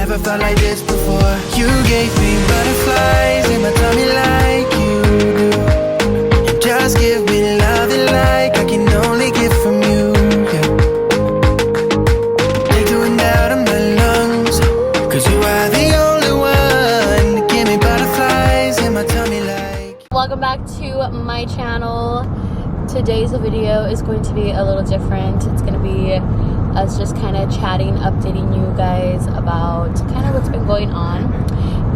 never felt like this before. You gave me butterflies in my tummy like you do. You just give me love and like I can only get from you, yeah. Take the wind out of my lungs, cause you are the only one to give me butterflies in my tummy like. Welcome back to my channel. Today's video is going to be a little different. It's going to be us just kind of chatting, updating you guys about kind of what's been going on.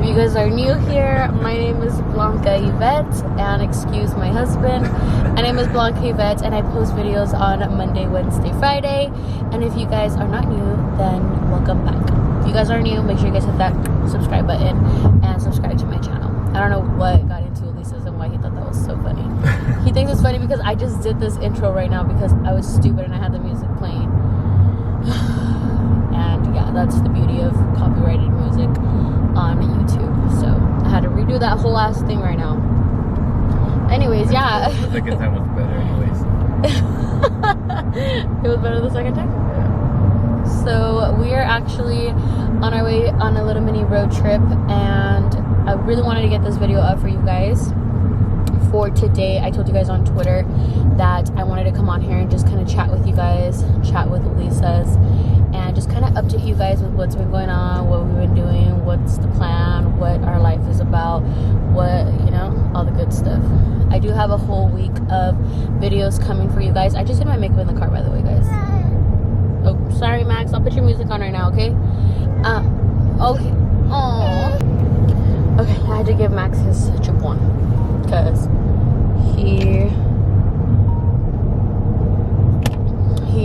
If you guys are new here, my name is Blanca Yvette, and excuse my husband. My name is Blanca Yvette, and I post videos on Monday, Wednesday, Friday. And if you guys are not new, then welcome back. If you guys are new, make sure you guys hit that subscribe button and subscribe to my channel. I don't know what got into Elisa's and why he thought that was so funny. He thinks it's funny because I just did this intro right now because I was stupid and I had the music playing. And yeah, that's the beauty of copyrighted music on YouTube. So I had to redo that whole ass thing right now. Anyways, yeah. The second time was better anyways. It was better the second time? Yeah. So we are actually on our way on a little mini road trip, and I really wanted to get this video up for you guys for today. I told you guys on Twitter that I wanted to come on here and just kind of chat with you guys, chat with Elisa's, and just kind of update you guys with what's been going on, what we've been doing, what's the plan, what our life is about, what, you know, all the good stuff. I do have a whole week of videos coming for you guys. I just did my makeup in the car, by the way, guys. Oh, sorry, Max. I'll put your music on right now, okay? Okay. Aww. Okay, I had to give Max his chip one because he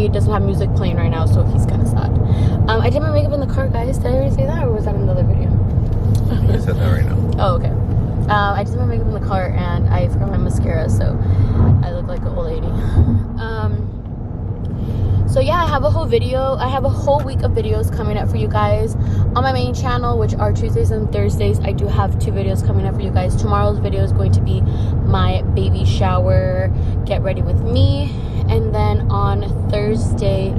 doesn't have music playing right now, so he's kind of sad. I did my makeup in the car, guys. Did I already say that, or was that in another video? You said that right now. Oh, okay. I did my makeup in the car, and I forgot my mascara, so I look like an old lady. So yeah, I have a whole week of videos coming up for you guys on my main channel, which are Tuesdays and Thursdays. I do have 2 videos coming up for you guys. Tomorrow's video is going to be my baby shower, get ready with me. And then on Thursday,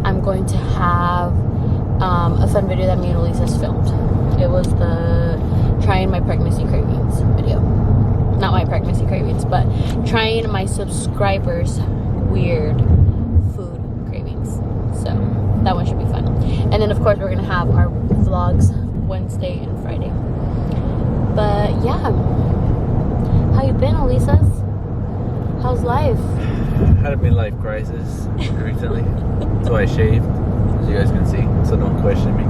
I'm going to have a fun video that me and Elisa's filmed. It was the trying my pregnancy cravings video. Not my pregnancy cravings, but trying my subscribers' weird food cravings. So that one should be fun. And then of course we're gonna have our vlogs Wednesday and Friday. But yeah, how you been, Elisa's? How's life? Had a midlife crisis recently, so I shaved, as you guys can see, so don't question me.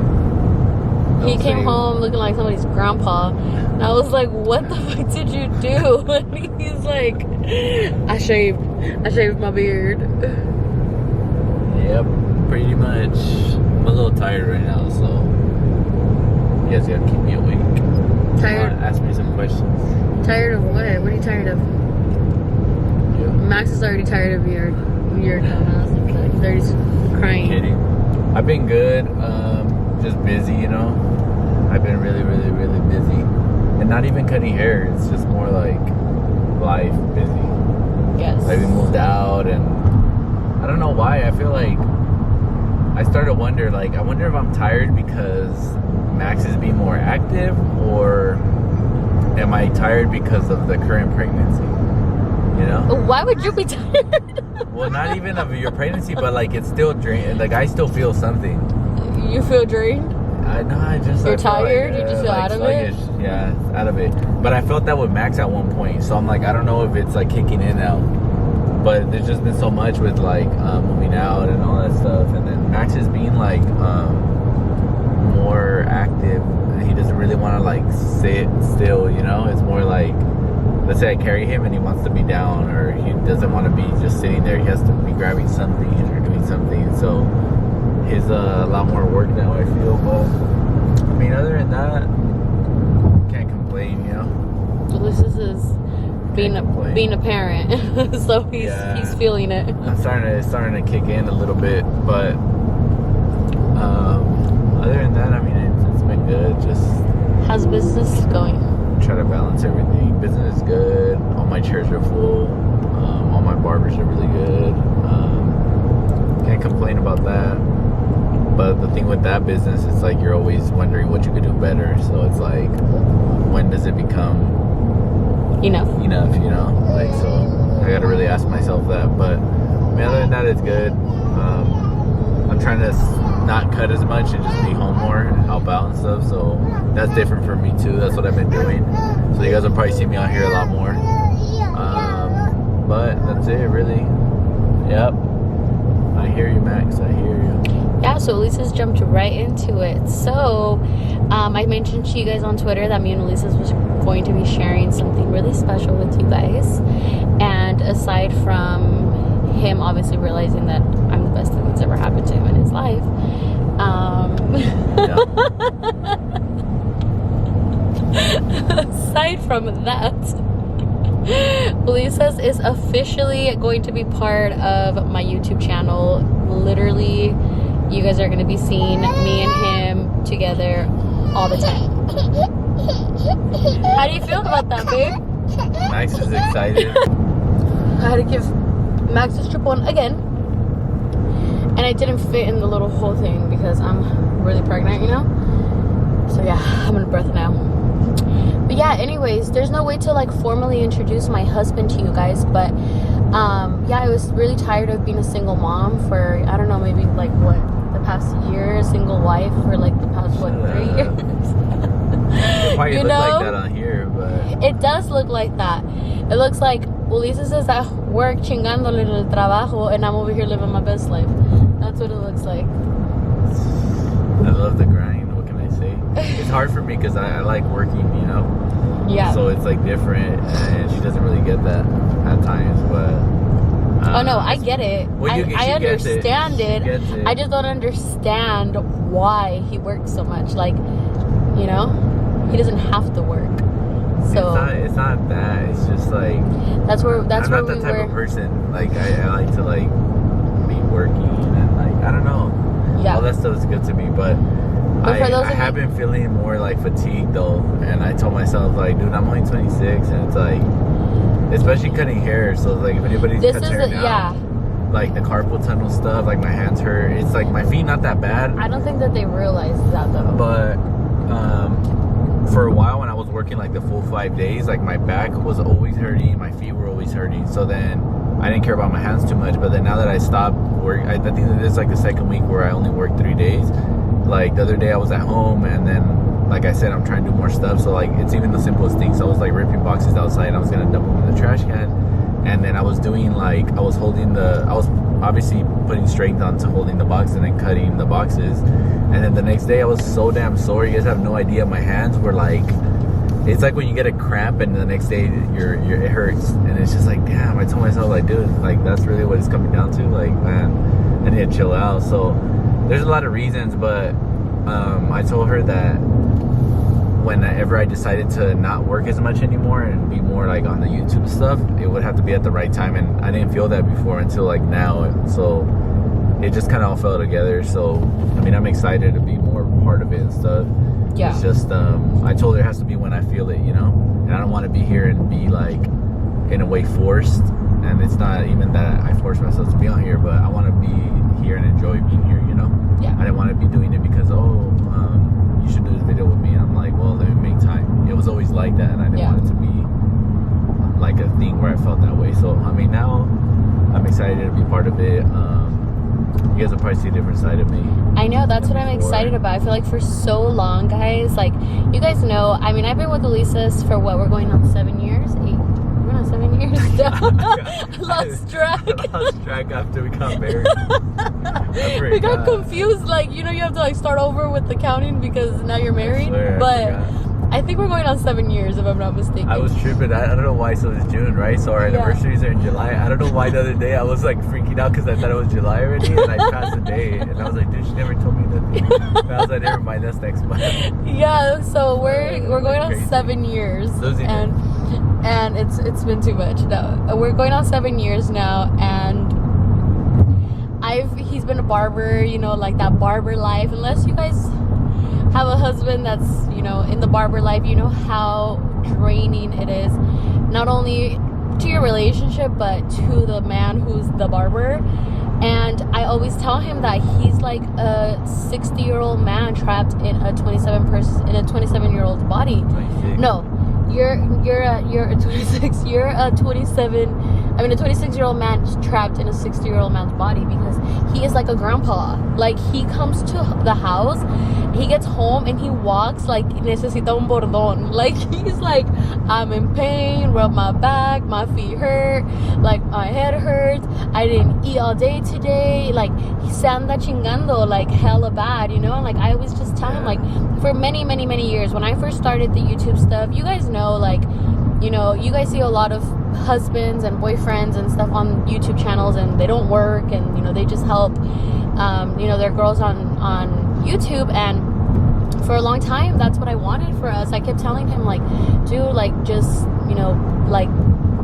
He came home looking like somebody's grandpa, and I was like, what the fuck did you do? And he's like, I shaved my beard. Yep, pretty much. I'm a little tired right now, so you guys gotta keep me awake. Tired? Ask me some questions. Tired of what? What are you tired of? Yeah. Max is already tired of your dumbass. He's already crying. I'm kidding. I've been good, just busy, you know. I've been really, really, really busy. And not even cutting hair, it's just more like life busy. Yes. Like we moved out, and I don't know why. I feel like I started to wonder, like, I wonder if I'm tired because Max is being more active, or am I tired because of the current pregnancy? You know? Why would you be tired? Well, not even of your pregnancy, but like it's still drained. Like I still feel something. You feel drained? You're tired? Like, you just feel like out of sluggish. it? Yeah, out of it. But I felt that with Max at one point, so I'm like, I don't know if it's like kicking in now. But there's just been so much with like moving out and all that stuff, and then Max is being like more active. He doesn't really want to like sit still, you know. It's more like, let's say I carry him and he wants to be down, or he doesn't want to be just sitting there. He has to be grabbing something or doing something. So he's a lot more work now, I feel. But I mean, other than that, can't complain, you know. So this is being a parent, so he's feeling it. I'm starting to kick in a little bit, but other than that, I mean, it's been good. Just how's business going? Try to balance everything. Business is good. All my chairs are full. All my barbers are really good. Can't complain about that. But the thing with that business, it's like you're always wondering what you could do better. So it's like, when does it become enough, you know? Like, so I gotta really ask myself that. But I mean, other than that, it's good. I'm trying to not cut as much and just be home more and help out and stuff. So that's different for me too. That's what I've been doing. So you guys will probably see me out here a lot more. But that's it, really. Yep. I hear you, Max. I hear you. Yeah, so Elisa's jumped right into it. So I mentioned to you guys on Twitter that me and Elisa's was going to be sharing something really special with you guys. And aside from him obviously realizing that I'm the best thing that's ever happened to him in his life, aside from that, Elisa's is officially going to be part of my YouTube channel. Literally, you guys are going to be seeing me and him together all the time. How do you feel about that, babe? Max is excited. I had to give Max a strip on again, and I didn't fit in the little whole thing because I'm really pregnant, you know. So yeah, I'm in breath now. But yeah, anyways, there's no way to like formally introduce my husband to you guys, but yeah, I was really tired of being a single mom for, I don't know, maybe like what, the past year, single wife for like the past 3 years. It probably look like that on here, but it does look like that. It looks like Ulises is at work chingándole en el trabajo, and I'm over here living my best life. That's what it looks like. I love the grind. What can I say? It's hard for me because I like working, you know? Yeah. So it's like different, and she doesn't really get that at times, but oh no, I get it. Well, I understand it. Gets it. I just don't understand why he works so much. Like, you know, he doesn't have to work. So it's not that. It's just like that's where I'm not that type of person. Like I like to like be working and like I don't know. Yeah. All that stuff is good to me, but I have been feeling more like fatigued though, and I told myself like, dude, I'm only 26, and it's like, especially cutting hair. So like if anybody cuts hair now, like the carpal tunnel stuff, like my hands hurt. It's like my feet not that bad. I don't think that they realize that though. But for a while when I was working like the full 5 days, like my back was always hurting, my feet were always hurting. So then I didn't care about my hands too much. But then now that I stopped work, I think that this is like the second week where I only worked 3 days. Like the other day I was at home, and then like I said, I'm trying to do more stuff. So like it's even the simplest things. So I was like ripping boxes outside, and I was gonna dump them in the trash can. And then I was doing like, I was obviously putting strength onto holding the box and then cutting the boxes. And then the next day I was so damn sore. You guys have no idea. My hands were like, it's like when you get a cramp and the next day it hurts. And it's just like, damn, I told myself like, dude, like that's really what it's coming down to. Like, man, I need to chill out. So there's a lot of reasons, but I told her that whenever I decided to not work as much anymore and be more like on the YouTube stuff, it would have to be at the right time, and I didn't feel that before until like now. So it just kind of all fell together. So I mean, I'm excited to be more part of it and stuff. Yeah. It's just I told her it has to be when I feel it, you know, and I don't want to be here and be like in a way forced. And it's not even that I force myself to be on here, but I want to be here and enjoy being here, you know. Yeah. I didn't want to be doing it because you should do this video with me. And I'm like, well, let me make time. It was always like that, and I didn't want it to be like a thing where I felt that way. So I mean, now I'm excited to be part of it. You guys will probably see a different side of me. I know, that's what I'm excited about. I feel like for so long, guys, like you guys know, I mean, I've been with Elisa's for what, we're going on 7 years? 8? We're on 7 years now. I lost track. I lost track after we got married. We got confused, like, you know, you have to like start over with the counting because now you're married. But I think we're going on 7 years, if I'm not mistaken. I was tripping. I don't know why. So it's June, right? So our anniversaries are in July. I don't know why the other day I was like freaking out because I thought it was July already, and I passed the day, and I was like, dude, she never told me nothing. And I was like, never mind, that's next month. Yeah. So we're going on 7 years, and it's been too much. No, we're going on 7 years now, and he's been a barber, you know, like that barber life. Unless you guys have a husband that's, you know, in the barber life, you know how draining it is, not only to your relationship but to the man who's the barber. And I always tell him that he's like a 60-year-old man trapped in a 27-year-old's body. 26. No, you're a 26. You're a 26-year-old man trapped in a 60-year-old man's body, because he is like a grandpa. Like, he comes to the house, he gets home, and he walks like necesita un bordón. Like, he's like, I'm in pain, rub my back, my feet hurt, like my head hurts, I didn't eat all day today. Like, he se anda chingando like hella bad, you know. And like, I always just tell him, like, for many years, when I first started the YouTube stuff, you guys know, like, you know, you guys see a lot of husbands and boyfriends and stuff on YouTube channels, and they don't work, and, you know, they just help, you know, their girls on YouTube. And for a long time, that's what I wanted for us. I kept telling him, like, dude, like, just, you know, like,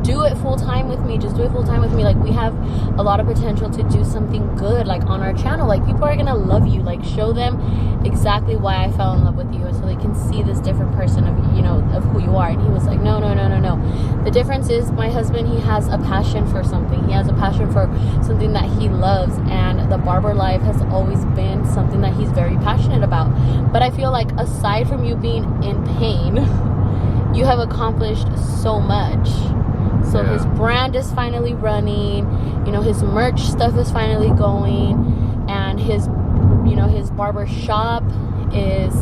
do it full time with me. Just do it full time with me. Like, we have a lot of potential to do something good, like, on our channel. Like, people are gonna love you. Like, show them exactly why I fell in love with you, so they can see this different person of, you know, of who you are. And he was like, no. The difference is, my husband, he has a passion for something. He has a passion for something that he loves, and the barber life has always been something that he's very passionate about. But I feel like, aside from you being in pain, you have accomplished so much. So his brand is finally running, you know, his merch stuff is finally going, and his, you know, his barber shop is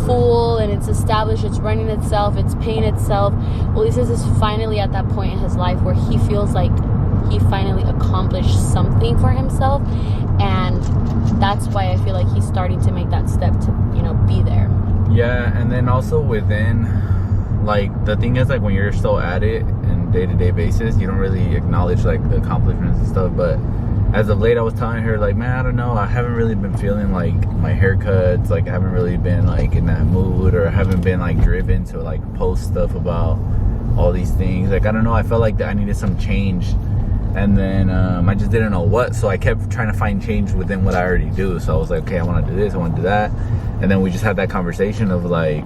full, and it's established, it's running itself, it's paying itself. Ulises is finally at that point in his life where he feels like he finally accomplished something for himself, and that's why I feel like he's starting to make that step to, you know, be there. Yeah, and then also within, like, the thing is, like, when you're still at it in day-to-day basis, you don't really acknowledge, like, the accomplishments and stuff. But as of late, I was telling her, like, man, I don't know, I haven't really been feeling like my haircuts, like, I haven't really been, like, in that mood, or I haven't been, like, driven to, like, post stuff about all these things. Like, I don't know, I felt like that I needed some change, and then I just didn't know what. So I kept trying to find change within what I already do. So I was like, okay, I want to do this, I want to do that. And then we just had that conversation of, like,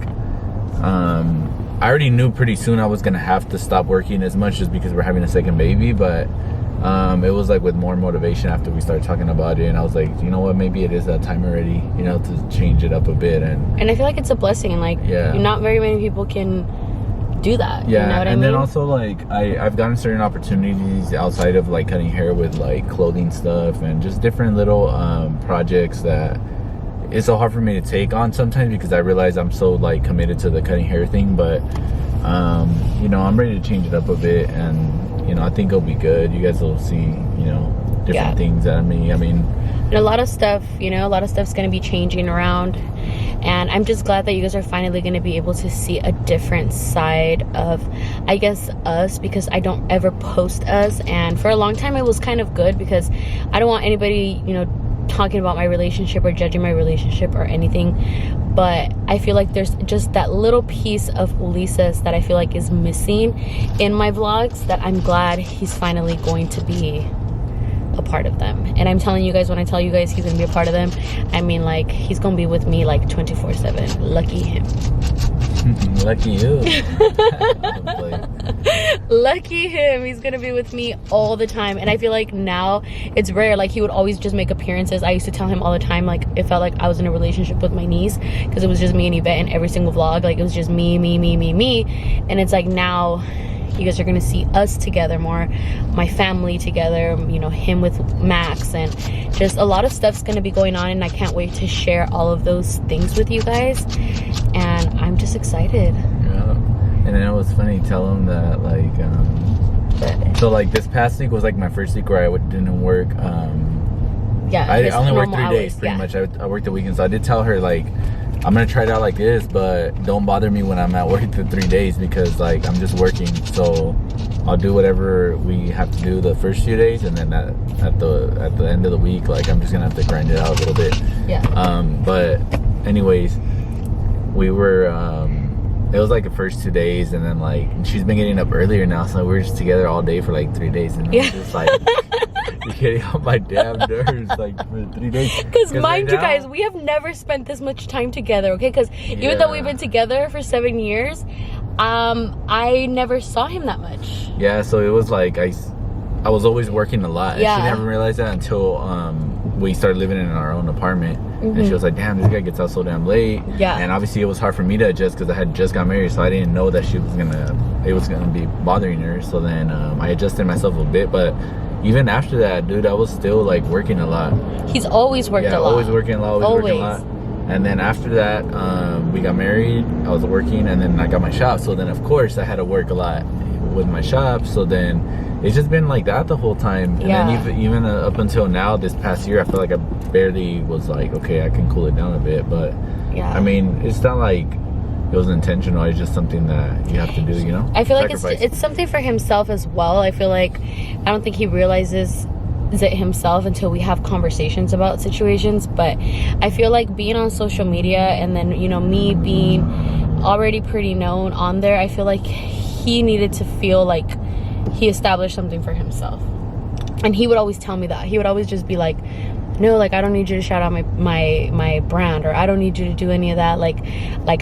I already knew pretty soon I was gonna have to stop working as much, just because we're having a second baby. But it was like with more motivation after we started talking about it, and I was like, you know what, maybe it is that time already, you know, to change it up a bit. And I feel like it's a blessing. Like, not very many people can do that. Yeah, you know what I and mean? then also, like, I've gotten certain opportunities outside of, like, cutting hair with, like, clothing stuff and just different little projects that it's so hard for me to take on sometimes, because I realize I'm so, like, committed to the cutting hair thing. But you know, I'm ready to change it up a bit, and, you know, I think it'll be good. You guys will see, you know, different things out of me. I mean, and a lot of stuff, you know, a lot of stuff's going to be changing around, and I'm just glad that you guys are finally going to be able to see a different side of, I guess, us, because I don't ever post us. And for a long time it was kind of good, because I don't want anybody, you know, talking about my relationship or judging my relationship or anything. But I feel like there's just that little piece of Ulises that I feel like is missing in my vlogs, that I'm glad he's finally going to be a part of them. And I'm telling you guys, when I tell you guys he's gonna be a part of them, I mean, like, he's gonna be with me like 24/7. Lucky him. Lucky you. Lucky him. He's gonna be with me all the time. And I feel like now it's rare. Like, he would always just make appearances. I used to tell him all the time, like, it felt like I was in a relationship with my niece, because it was just me and Yvette in every single vlog. Like, it was just me. And it's like, now you guys are gonna see us together more, my family together, you know, him with Max, and just a lot of stuff's gonna be going on, and I can't wait to share all of those things with you guys, and I'm just excited. Yeah. And then it was funny, tell him that, like, so, like, this past week was, like, my first week where I didn't work. I only worked 3 days, pretty much. I worked the weekend, so I did tell her, like, I'm gonna try it out like this, but don't bother me when I'm at work the 3 days, because, like, I'm just working. So I'll do whatever we have to do the first few days, and then at the end of the week, like, I'm just gonna have to grind it out a little bit. Yeah. But anyways, we were it was like the first 2 days, and then, like, she's been getting up earlier now, so we were just together all day for like 3 days, and it was just like, you're getting on my damn nerves, like, for 3 days. Because mind you guys, we have never spent this much time together, okay? Because even though we've been together for 7 years, I never saw him that much. Yeah, so it was like, I I was always working a lot. Yeah. And she never realized that until we started living in our own apartment. And she was like, damn, this guy gets out so damn late. Yeah. And obviously it was hard for me to adjust because I had just got married, so I didn't know that it was gonna be bothering her. So then I adjusted myself a bit, but even after that, dude, I was still like working a lot. He's always worked a lot. Always working a lot, always working a lot. And then after that, we got married, I was working, and then I got my shop. So then of course I had to work a lot with my shop. So then it's just been like that the whole time. And then even up until now, this past year, I feel like I barely was like, okay, I can cool it down a bit. But I mean, it's not like it was intentional. It's just something that you have to do, you know? I feel like it's something for himself as well. I feel like I don't think he realizes it himself until we have conversations about situations. But I feel like being on social media, and then, you know, me being already pretty known on there, I feel like he needed to feel like he established something for himself. And he would always tell me that. He would always just be like, no, like, I don't need you to shout out my brand, or I don't need you to do any of that. Like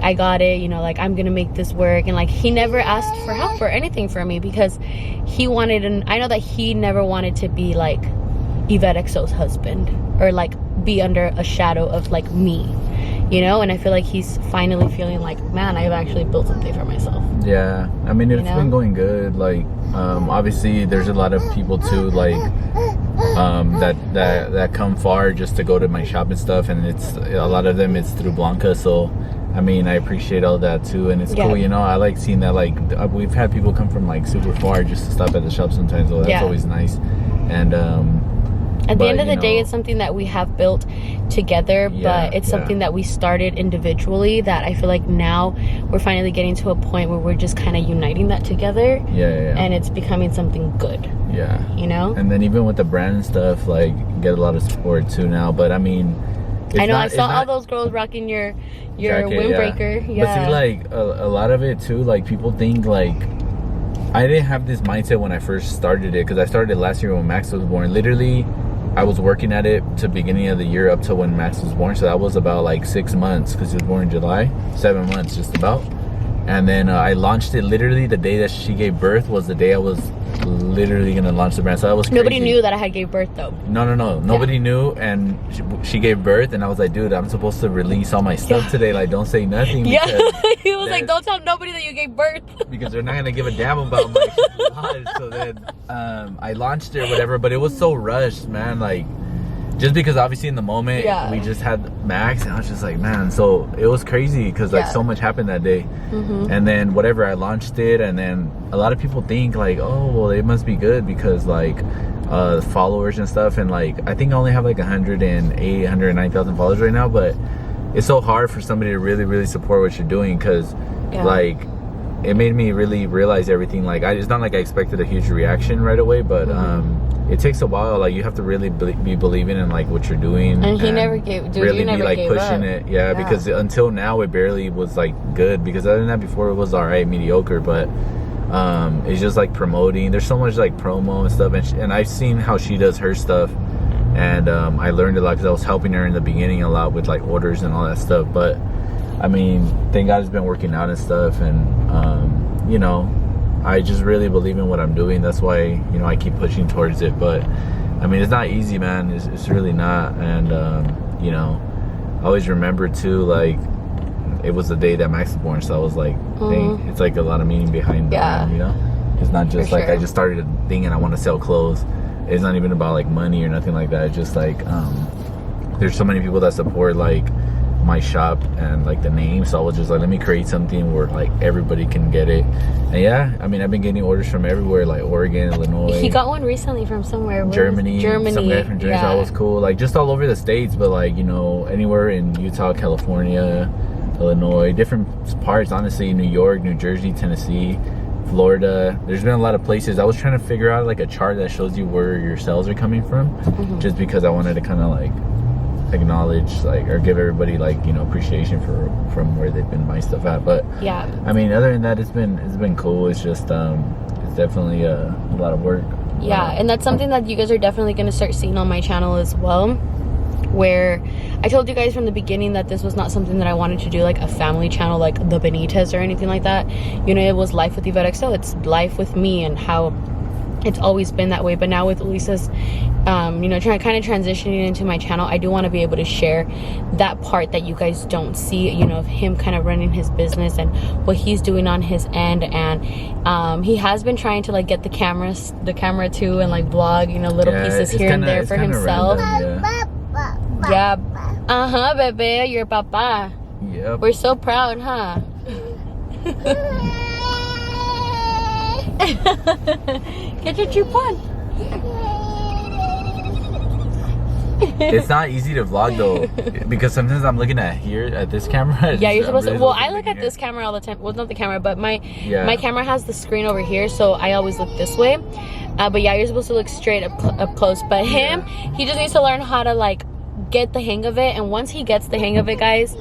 I got it, you know, like, I'm gonna make this work. And like, he never asked for help or anything from me because he wanted, and I know that he never wanted to be like EVETTEXO's husband, or like be under a shadow of like me, you know? And I feel like he's finally feeling like, man, I've actually built something for myself. Yeah, I mean, it's been going good. Like, obviously there's a lot of people too, like, that come far just to go to my shop and stuff, and it's a lot of them, it's through Blanca. So I mean, I appreciate all that too, and it's cool, you know. I like seeing that, like, we've had people come from like super far just to stop at the shop sometimes, so that's always nice. And at the end of the day, it's something that we have built together, but it's something that we started individually, that I feel like now we're finally getting to a point where we're just kind of uniting that together. And it's becoming something good. You know? And then even with the brand and stuff, like, get a lot of support too now. But I mean, I know, I saw all those girls rocking your jacket, windbreaker. But see, like, a lot of it too, like, people think, like, I didn't have this mindset when I first started it, because I started last year when Max was born. Literally, I was working at it to beginning of the year up to when Max was born. So that was about like 6 months, because he was born in July. 7 months just about. And then I launched it literally the day that she gave birth was the day I was literally gonna launch the brand. So that was crazy. Nobody knew that I had gave birth though. No. Nobody knew, and she gave birth, and I was like, dude, I'm supposed to release all my stuff today. Like, don't say nothing. He was like, don't tell nobody that you gave birth. Because they're not gonna give a damn about my life. So then I launched it or whatever, but it was so rushed, man. Like, just because obviously in the moment we just had Max, and I was just like, man. So it was crazy because like so much happened that day. And then whatever, I launched it, and then a lot of people think like, oh, well, it must be good because like followers and stuff, and like I think I only have like 109,000 followers right now, but it's so hard for somebody to really support what you're doing, because like it made me really realize everything. Like, it's not like I expected a huge reaction right away, but it takes a while. Like, you have to really be believing in like what you're doing, and he never gave, dude, really you never be like gave pushing up. it, because until now it barely was like good, because other than that before it was all right, mediocre, but it's just like promoting. There's so much like promo and stuff, and I've seen how she does her stuff, and I learned a lot because I was helping her in the beginning a lot with like orders and all that stuff. But I mean, thank God it's been working out and stuff, and you know, I just really believe in what I'm doing. That's why, you know, I keep pushing towards it. But I mean, it's not easy, man. It's really not. And you know, I always remember too, like, it was the day that Max was born, so I was like, dang, it's like a lot of meaning behind that, you know. It's not just like I just started a thing and I want to sell clothes. It's not even about like money or nothing like that. It's just like there's so many people that support like my shop and like the name, so I was just like, let me create something where like everybody can get it. And I mean, I've been getting orders from everywhere, like Oregon, Illinois. He got one recently from somewhere. Germany. Some guy from Germany. So that was cool. Like, just all over the states, but like, you know, anywhere in Utah, California, Illinois, different parts, honestly, New York, New Jersey, Tennessee, Florida. There's been a lot of places. I was trying to figure out like a chart that shows you where your sales are coming from, just because I wanted to kind of like acknowledge, like, or give everybody like, you know, appreciation from where they've been buying stuff at. But I mean, other than that, it's been cool. It's just it's definitely a lot of work. And that's something that you guys are definitely going to start seeing on my channel as well, where I told you guys from the beginning that this was not something that I wanted to do like a family channel like the Benitez or anything like that. You know, it was life with EVETTEXO. It's life with me and how it's always been that way. But now with Lisa's you know, kind of transitioning into my channel, I do want to be able to share that part that you guys don't see, you know, of him kind of running his business and what he's doing on his end. And he has been trying to like get the camera too, and like vlog, you know, little pieces here and there for himself. Yeah. Bebe, you're papa. Yep. We're so proud, huh? Get your chupon. It's not easy to vlog though, because sometimes I'm looking at this camera. Yeah, you're supposed to. Well, I look at this camera all the time. Well, not the camera, but my camera has the screen over here, so I always look this way. But yeah, you're supposed to look straight up close. But him, he just needs to learn how to like get the hang of it. And once he gets the hang of it, guys,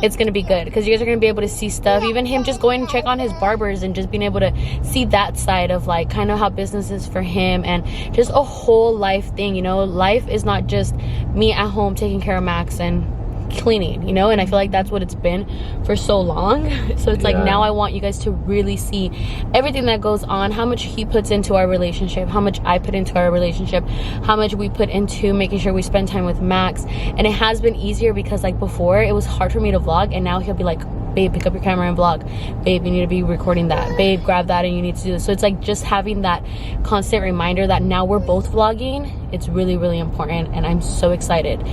it's gonna be good, because you guys are gonna be able to see stuff. Even him just going to check on his barbers and just being able to see that side of like kind of how business is for him, and just a whole life thing. You know, life is not just me at home taking care of Max and cleaning, you know. And I feel like that's what it's been for so long. So it's like, now I want you guys to really see everything that goes on, how much he puts into our relationship, how much I put into our relationship, how much we put into making sure we spend time with Max. And it has been easier, because like before it was hard for me to vlog, and now he'll be like, babe, pick up your camera and vlog. Babe, you need to be recording that. Babe, grab that and you need to do this. So it's like just having that constant reminder that now we're both vlogging. It's really, really important, and I'm so excited.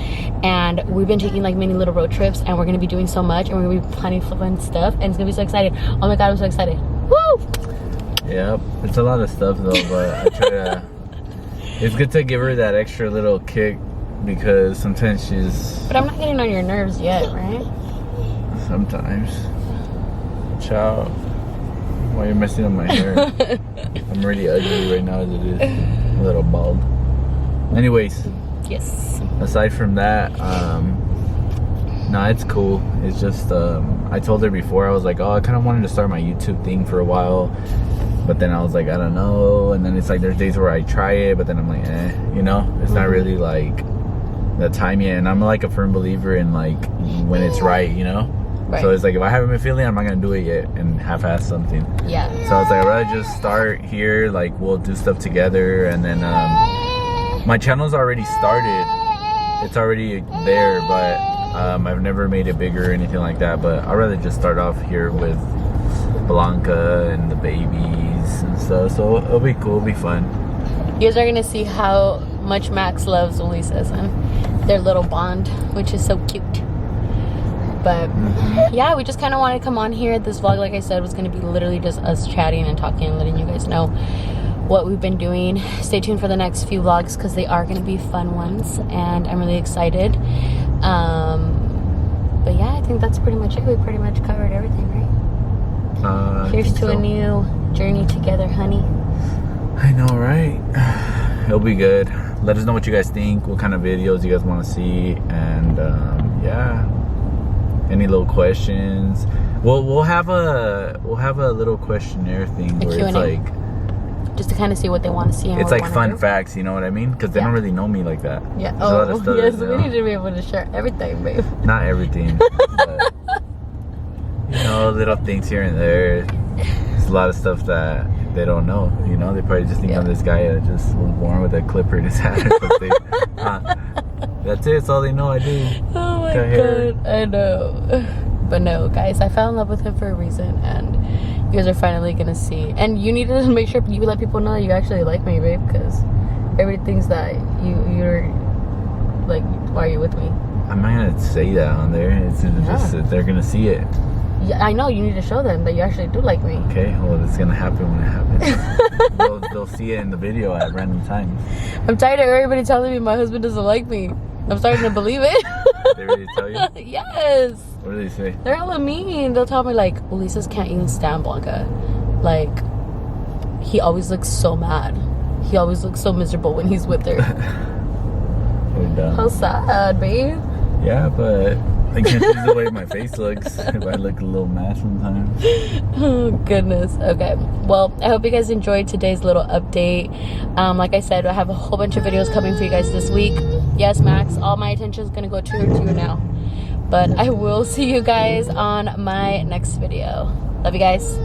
And we've been taking like many little road trips, and we're gonna be doing so much, and we're gonna be planning fun stuff, and it's gonna be so exciting. Oh my god, I'm so excited. Woo! Yep, it's a lot of stuff though, but I try to. It's good to give her that extra little kick, because sometimes she's. But I'm not getting on your nerves yet, right? Sometimes. Ciao. Why are you messing up my hair? I'm already ugly right now as it is. A little bald. Anyways. Yes. Aside from that, no, it's cool. It's just, I told her before, I was like, oh, I kind of wanted to start my YouTube thing for a while. But then I was like, I don't know. And then it's like, there's days where I try it, but then I'm like, you know? It's not really like the time yet. And I'm like a firm believer in like, when it's right, you know? Right. So it's like, if I haven't been feeling it, I'm not gonna do it yet and half-ass something. Yeah. So I was like, I'd rather just start here, like we'll do stuff together, and then my channel's already started. It's already there, but I've never made it bigger or anything like that. But I'd rather just start off here with Blanca and the babies and stuff. So it'll be cool, it'll be fun. You guys are gonna see how much Max loves Elisa's and their little bond, which is so cute. But yeah, we just kind of wanted to come on here. This vlog, like I said, was going to be literally just us chatting and talking and letting you guys know what we've been doing. Stay tuned for the next few vlogs, because they are going to be fun ones, and I'm really excited. But yeah, I think that's pretty much it. We pretty much covered everything, right? Here's to a new journey together, honey. I know, right? It'll be good. Let us know what you guys think, what kind of videos you guys want to see, and yeah. Any little questions? We'll have a little questionnaire thing where it's like, just to kind of see what they want to see. And it's like fun facts, you know what I mean? Because they don't really know me like that. Yeah. There's yes, we need to be able to share everything, babe. Not everything, but you know, little things here and there. There's a lot of stuff that they don't know. You know, they probably just think I'm this guy that just was born with a clipper in his hat or something. That's it. That's all they know I do. Oh my god, I know. But no, guys, I fell in love with him for a reason, and you guys are finally gonna see. And you need to make sure you let people know that you actually like me, babe, because everybody thinks that you're like, why are you with me? I'm not gonna say that on there. It's just they're gonna see it. Yeah, I know. You need to show them that you actually do like me. Okay, well, it's gonna happen when it happens. they'll see it in the video at random times. I'm tired of everybody telling me my husband doesn't like me. I'm starting to believe it. They really tell you? Yes. What do they say? They're hella mean. They'll tell me like, Lisa's can't even stand Blanca. Like, he always looks so mad. He always looks so miserable when he's with her. How sad, babe. Yeah, but I can't see the way my face looks if I look a little mad sometimes. Oh, goodness. Okay. Well, I hope you guys enjoyed today's little update. Like I said, I have a whole bunch of videos coming for you guys this week. Yes, Max, all my attention is going to go to you now. But I will see you guys on my next video. Love you guys.